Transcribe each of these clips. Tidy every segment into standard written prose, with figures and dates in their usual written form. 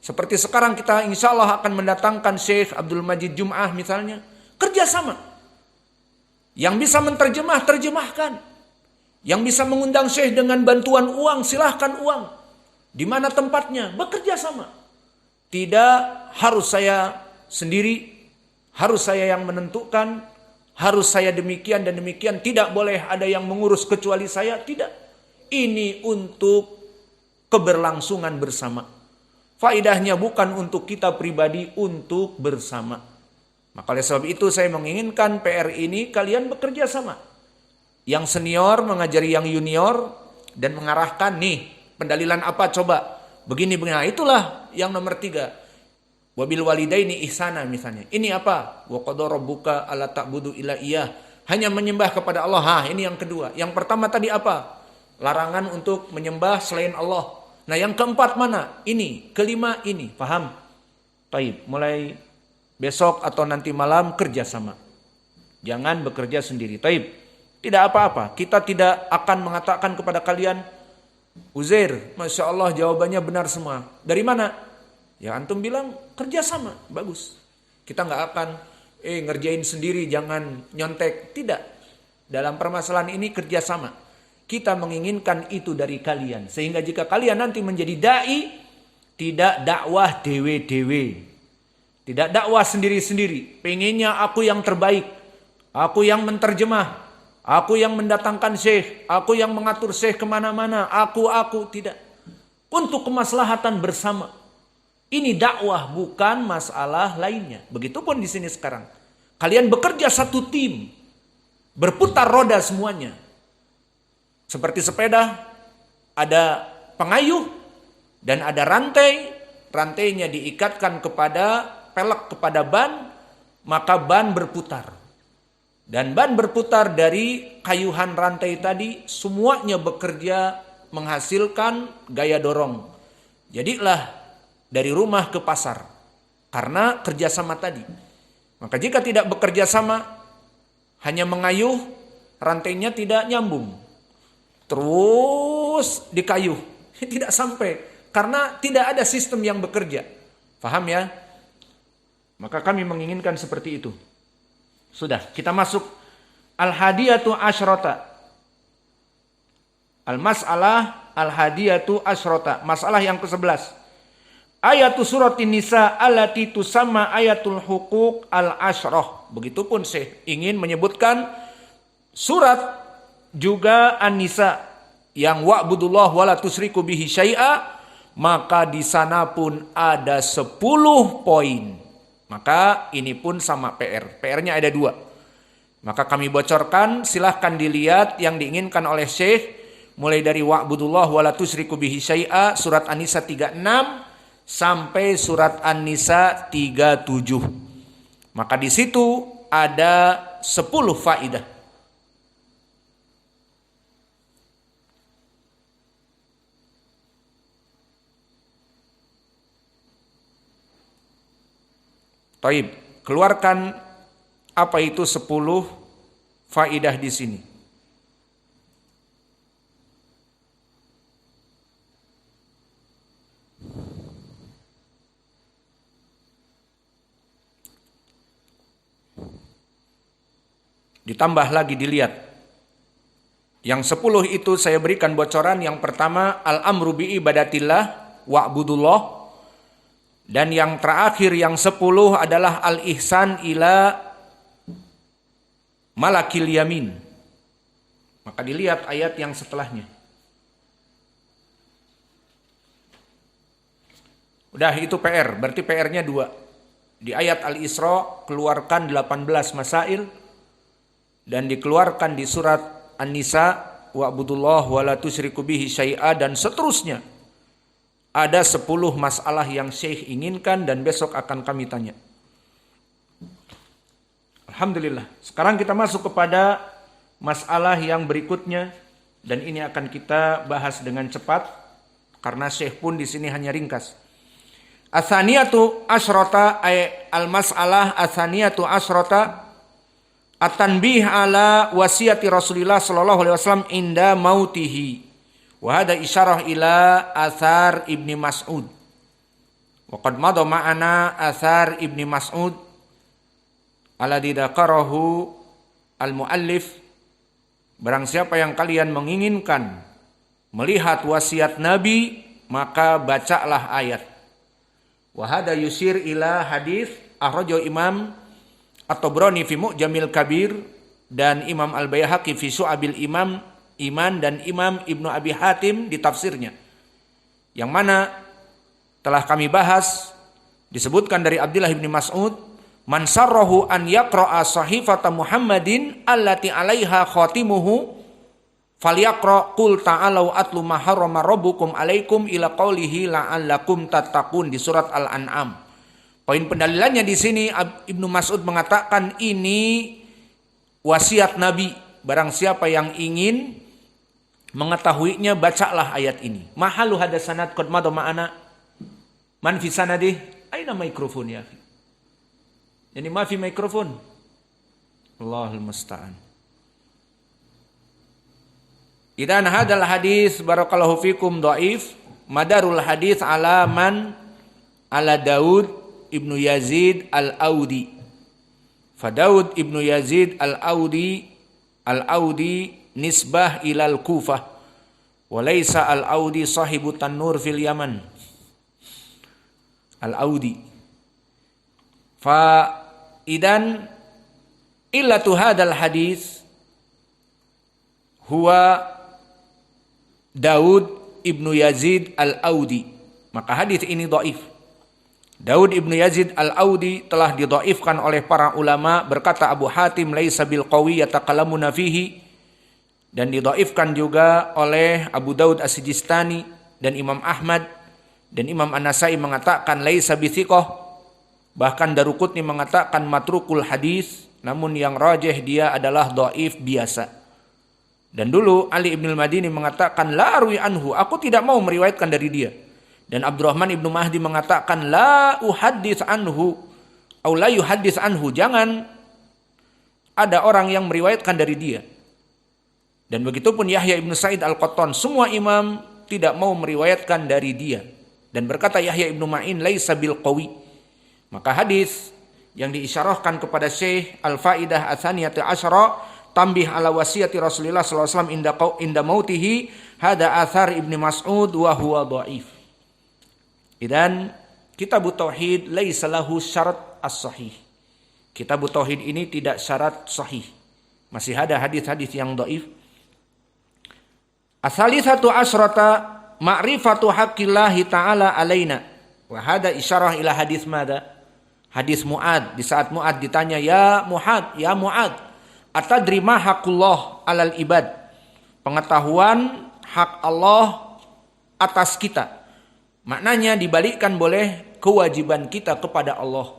Seperti sekarang kita insya Allah akan mendatangkan Syekh Abdul Majid Jum'ah misalnya. Kerjasama. Yang bisa menterjemah, terjemahkan. Yang bisa mengundang Syekh dengan bantuan uang, silahkan uang. Di mana tempatnya? Bekerja sama. Tidak harus saya sendiri, harus saya yang menentukan, harus saya demikian dan demikian. Tidak boleh ada yang mengurus kecuali saya. Tidak. Ini untuk keberlangsungan bersama. Faedahnya bukan untuk kita pribadi, untuk bersama. Maka oleh sebab itu saya menginginkan PR ini kalian bekerja sama. Yang senior mengajari yang junior dan mengarahkan nih pendalilan apa coba. Begini. Nah, itulah yang nomor 3. Wabil walidaini ihsana misalnya. Ini apa? Wa qadara rabbuka alla ta'budu illa iyyah. Hanya menyembah kepada Allah. Ini yang kedua. Yang pertama tadi apa? Larangan untuk menyembah selain Allah. Nah, yang keempat mana? Ini. Kelima ini. Paham? Baik, mulai besok atau nanti malam kerja sama. Jangan bekerja sendiri. Taib. Tidak apa-apa. Kita tidak akan mengatakan kepada kalian, Uzair, Masya Allah jawabannya benar semua. Dari mana? Ya antum bilang kerja sama. Bagus. Kita nggak akan ngerjain sendiri, jangan nyontek. Tidak. Dalam permasalahan ini kerja sama. Kita menginginkan itu dari kalian. Sehingga jika kalian nanti menjadi da'i, tidak dakwah dewe-dewe. Tidak dakwah sendiri-sendiri. Pengennya aku yang terbaik. Aku yang menterjemah. Aku yang mendatangkan syekh. Aku yang mengatur syekh kemana-mana. Aku. Tidak. Untuk kemaslahatan bersama. Ini dakwah bukan masalah lainnya. Begitupun di sini sekarang. Kalian bekerja satu tim. Berputar roda semuanya. Seperti sepeda. Ada pengayuh. Dan ada rantai. Rantainya diikatkan kepada pelek kepada ban, maka ban berputar. Dan ban berputar dari kayuhan rantai tadi, semuanya bekerja menghasilkan gaya dorong. Jadilah dari rumah ke pasar, karena kerjasama tadi. Maka jika tidak bekerja sama, hanya mengayuh, rantainya tidak nyambung. Terus dikayuh, tidak sampai. Karena tidak ada sistem yang bekerja. Paham ya? Maka kami menginginkan seperti itu. Sudah, kita masuk al-hadiyatu asyrota. Al-mas'alah al-hadiyatu asyrota. Masalah yang ke-11. Ayatu suratin nisa allati tusamma ayatul huquq al-asyrah. Begitupun saya ingin menyebutkan surat juga An-Nisa yang wa'budullah wa la tusyriku bihi syai'a, maka di sana pun ada 10 poin. Maka ini pun sama PR. PR-nya ada 2. Maka kami bocorkan, silahkan dilihat yang diinginkan oleh Syekh. Mulai dari wa'budullah wa la tusyriku bihi syai'a, surat An-Nisa 36, sampai surat An-Nisa 37. Maka di situ ada 10 faidah. Taib, keluarkan apa itu 10 faidah di sini. Ditambah lagi dilihat. Yang 10 itu saya berikan bocoran. Yang pertama, al-amru bi ibadatillah wa'budullah. Dan yang terakhir yang 10 adalah al-ihsan ila malakil yamin. Maka dilihat ayat yang setelahnya. Udah itu PR, berarti PR-nya 2. Di ayat Al-Isra keluarkan 18 masail. Dan dikeluarkan di surat An-Nisa wa'budullah wa la tusyriku bihi syai'a dan seterusnya. Ada 10 masalah yang Syekh inginkan dan besok akan kami tanya. Alhamdulillah. Sekarang kita masuk kepada masalah yang berikutnya dan ini akan kita bahas dengan cepat karena Syekh pun di sini hanya ringkas. Atsaniyatu asyrata ay al-mas'alah atsaniyatu asyrata at-tanbih ala wasiyati Rasulillah sallallahu alaihi wasallam inda mautihi. Wa hada isyarah ila athar Ibni Mas'ud. Wa qad madha ma'ana athar Ibni Mas'ud alladzi dzakarahu al-muallif. Barang siapa yang kalian menginginkan melihat wasiat Nabi, maka bacalah ayat. Wa hada yusir ila hadis akhrajahu Imam At-Tabrani fi Mu'jamil Kabir dan Imam Al-Baihaqi fi Syu'abil Iman dan Imam Ibnu Abi Hatim di tafsirnya. Yang mana telah kami bahas, disebutkan dari Abdullah bin Mas'ud, man sarrahu an yaqra'a sahifata Muhammadin allati 'alaiha khatimuhu falyaqra qul ta'alu atlu ma harrama rabbukum 'alaikum ila qaulihi la'allakum tattaqun di surat Al-An'am. Poin pendalilannya di sini Ibnu Mas'ud mengatakan ini wasiat Nabi. Barang siapa yang ingin mengetahuinya, bacalah ayat ini. Mahalu hada sanad qad madha ma'ana. Man fi sanadih? Aina mikrofon ya? Yani ma fi mikrofon. Allahul musta'an. Idan hadal hadis barakallahu fikum dhaif, madarul hadis ala man ala Daud ibnu Yazid al-Audi. Fa Daud ibnu Yazid al-Audi nisbah ilal Kufah. Wa laysa al-Audi sahibu Tanur fil Yaman. Al-Audi. Fa idan illatu hadal hadis huwa Daud ibnu Yazid al-Audi. Maka hadis ini dhaif. Daud ibnu Yazid al-Audi telah didhaifkan oleh para ulama. Berkata Abu Hatim laisa bil qawi yatakalamuna fihi, dan didhaifkan juga oleh Abu Daud As-Sijistani dan Imam Ahmad, dan Imam An-Nasai mengatakan laisa bithiqah. Bahkan Daruqutni mengatakan matrukul hadis, namun yang rajih dia adalah dhaif biasa. Dan dulu Ali ibn al-Madini mengatakan la arwi anhu, aku tidak mau meriwayatkan dari dia. Dan Abdurrahman ibnu Mahdi mengatakan la uhaddits anhu atau la yuhaddits anhu, jangan ada orang yang meriwayatkan dari dia. Dan begitupun Yahya ibnu Sa'id al-Qattan, semua imam tidak mau meriwayatkan dari dia. Dan berkata Yahya ibnu Ma'in laisa bil qawi. Maka hadis yang diisyarahkan kepada Syekh Al-Faidah Atsaniyati Asyara tambih ala wasiyati Rasulullah sallallahu alaihi wasallam inda mautihi, hada athar Ibnu Mas'ud wa huwa dhaif. Idan kitab tauhid laisa lahu syarat as-sahih. Kitab tauhid ini tidak syarat sahih. Masih ada hadis-hadis yang dhaif. As-salisatu asyrata ma'rifatu haqqillahi ta'ala alaina. Wa hada isyarah ila hadis mada? Hadis Mu'ad. Di saat Mu'ad ditanya, ya Mu'ad, atadri ma haqqullah alal ibad? Pengetahuan hak Allah atas kita. Maknanya dibalikkan boleh kewajiban kita kepada Allah.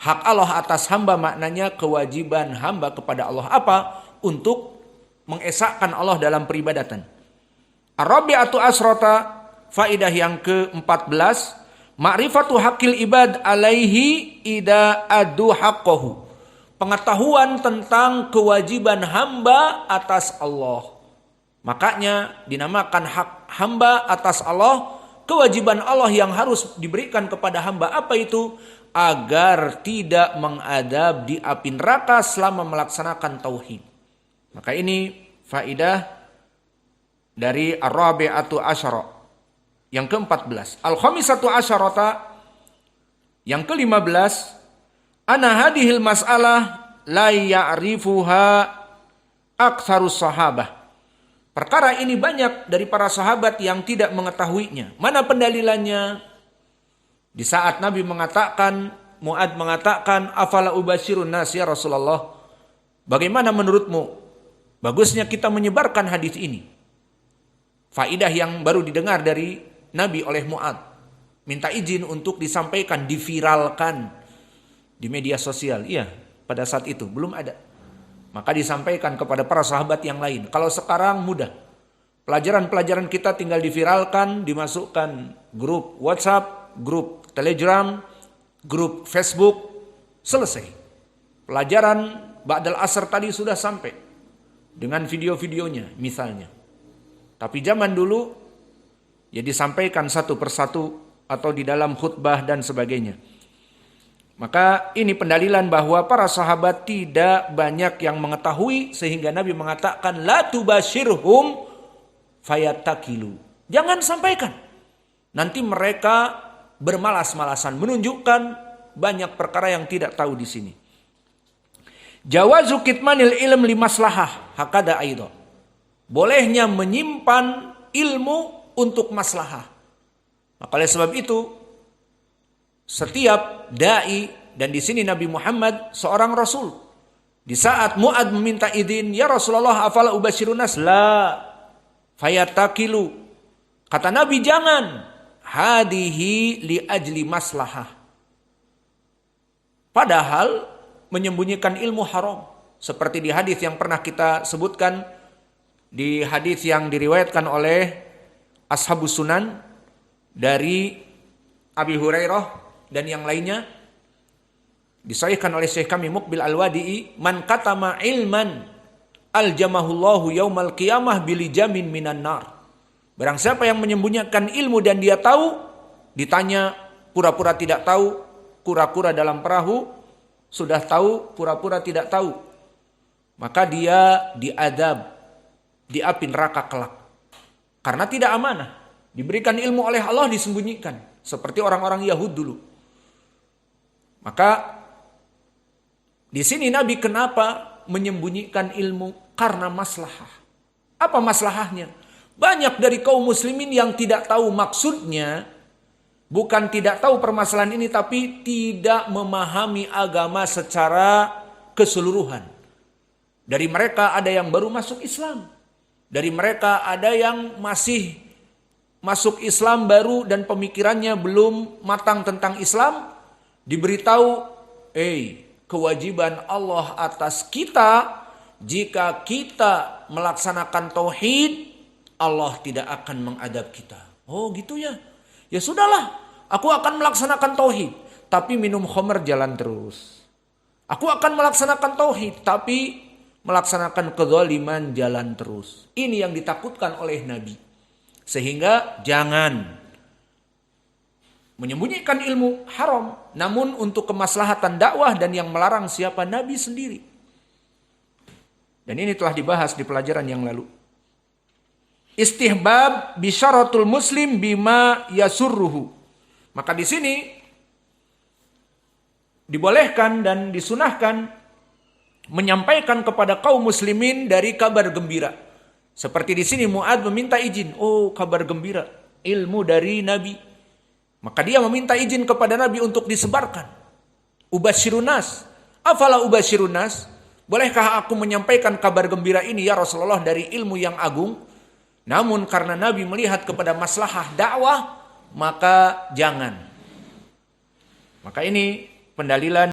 Hak Allah atas hamba maknanya kewajiban hamba kepada Allah. Apa? Untuk mengesahkan Allah dalam peribadatan. Ar-rabi'atu asrata, faidah yang ke-14, ma'rifatu haqqil ibad alaihi ida adu haqqahu. Pengetahuan tentang kewajiban hamba atas Allah. Makanya dinamakan hak hamba atas Allah, kewajiban Allah yang harus diberikan kepada hamba. Apa itu? Agar tidak mengadab di api neraka selama melaksanakan tauhid. Maka ini faidah dari ar-rabi'atu asyara. Yang ke-14. Al-khamisatu asyarata. Yang ke-15. Ana hadihil mas'alah la ya'rifuha aktsarus sahabah. Perkara ini banyak dari para sahabat yang tidak mengetahuinya. Mana pendalilannya? Di saat Nabi mengatakan, Mu'ad mengatakan, afala ubashirun nas ya Rasulullah. Bagaimana menurutmu? Bagusnya kita menyebarkan hadis ini. Faidah yang baru didengar dari Nabi oleh Mu'ad. Minta izin untuk disampaikan, diviralkan di media sosial. Iya, pada saat itu belum ada. Maka disampaikan kepada para sahabat yang lain. Kalau sekarang mudah. Pelajaran-pelajaran kita tinggal diviralkan, dimasukkan grup WhatsApp, grup Telegram, grup Facebook, selesai. Pelajaran Ba'dal Asr tadi sudah sampai. Dengan video-videonya misalnya. Tapi zaman dulu ya disampaikan satu persatu atau di dalam khutbah dan sebagainya. Maka ini pendalilan bahwa para sahabat tidak banyak yang mengetahui sehingga Nabi mengatakan la tubashirhum fayattakilu. Jangan sampaikan. Nanti mereka bermalas-malasan, menunjukkan banyak perkara yang tidak tahu di sini. Jawazu kitmanil ilm limaslahah hakada aidan. Bolehnya menyimpan ilmu untuk maslahah. Maka oleh sebab itu setiap dai, dan di sini Nabi Muhammad seorang rasul. Di saat Mu'ad meminta izin, ya Rasulullah afala ubashirun nas? La fayatakilu. Kata Nabi, jangan. Hadihi li ajli maslahah. Padahal menyembunyikan ilmu haram. Seperti di hadis yang pernah kita sebutkan, di hadis yang diriwayatkan oleh Ashabus Sunan dari Abi Hurairah dan yang lainnya, disahihkan oleh Syekh kami Muqbil Al-Wadi'i, man katama ilman aljamahullahu yaumal qiyamah bilijamin minan nar. Barang siapa yang menyembunyikan ilmu dan dia tahu, ditanya pura-pura tidak tahu, kura-kura dalam perahu, sudah tahu pura-pura tidak tahu, maka dia diadab di api neraka kelak. Karena tidak amanah, diberikan ilmu oleh Allah disembunyikan, seperti orang-orang Yahud dulu. Maka di sini Nabi kenapa menyembunyikan ilmu? Karena maslahah. Apa maslahahnya? Banyak dari kaum muslimin yang tidak tahu maksudnya, bukan tidak tahu permasalahan ini, tapi tidak memahami agama secara keseluruhan. Dari mereka ada yang baru masuk Islam. Dari mereka ada yang masih masuk Islam baru dan pemikirannya belum matang tentang Islam. Diberitahu, kewajiban Allah atas kita, jika kita melaksanakan tauhid, Allah tidak akan mengadab kita. Oh gitu ya. Ya sudahlah, aku akan melaksanakan tauhid, tapi minum khamr jalan terus. Aku akan melaksanakan tauhid, tapi melaksanakan kezaliman jalan terus. Ini yang ditakutkan oleh Nabi. Sehingga jangan menyembunyikan ilmu haram, namun untuk kemaslahatan dakwah, dan yang melarang siapa? Nabi sendiri. Dan ini telah dibahas di pelajaran yang lalu. Istihbab bisyaratul muslim bima yasurruhu. Maka di sini dibolehkan dan disunahkan menyampaikan kepada kaum muslimin dari kabar gembira. Seperti di sini Mu'ad meminta izin, kabar gembira, ilmu dari Nabi. Maka dia meminta izin kepada Nabi untuk disebarkan. Ubasyirunas. Afala ubasyirunas? Bolehkah aku menyampaikan kabar gembira ini ya Rasulullah dari ilmu yang agung? Namun karena Nabi melihat kepada maslahah dakwah, maka jangan. Maka ini pendalilan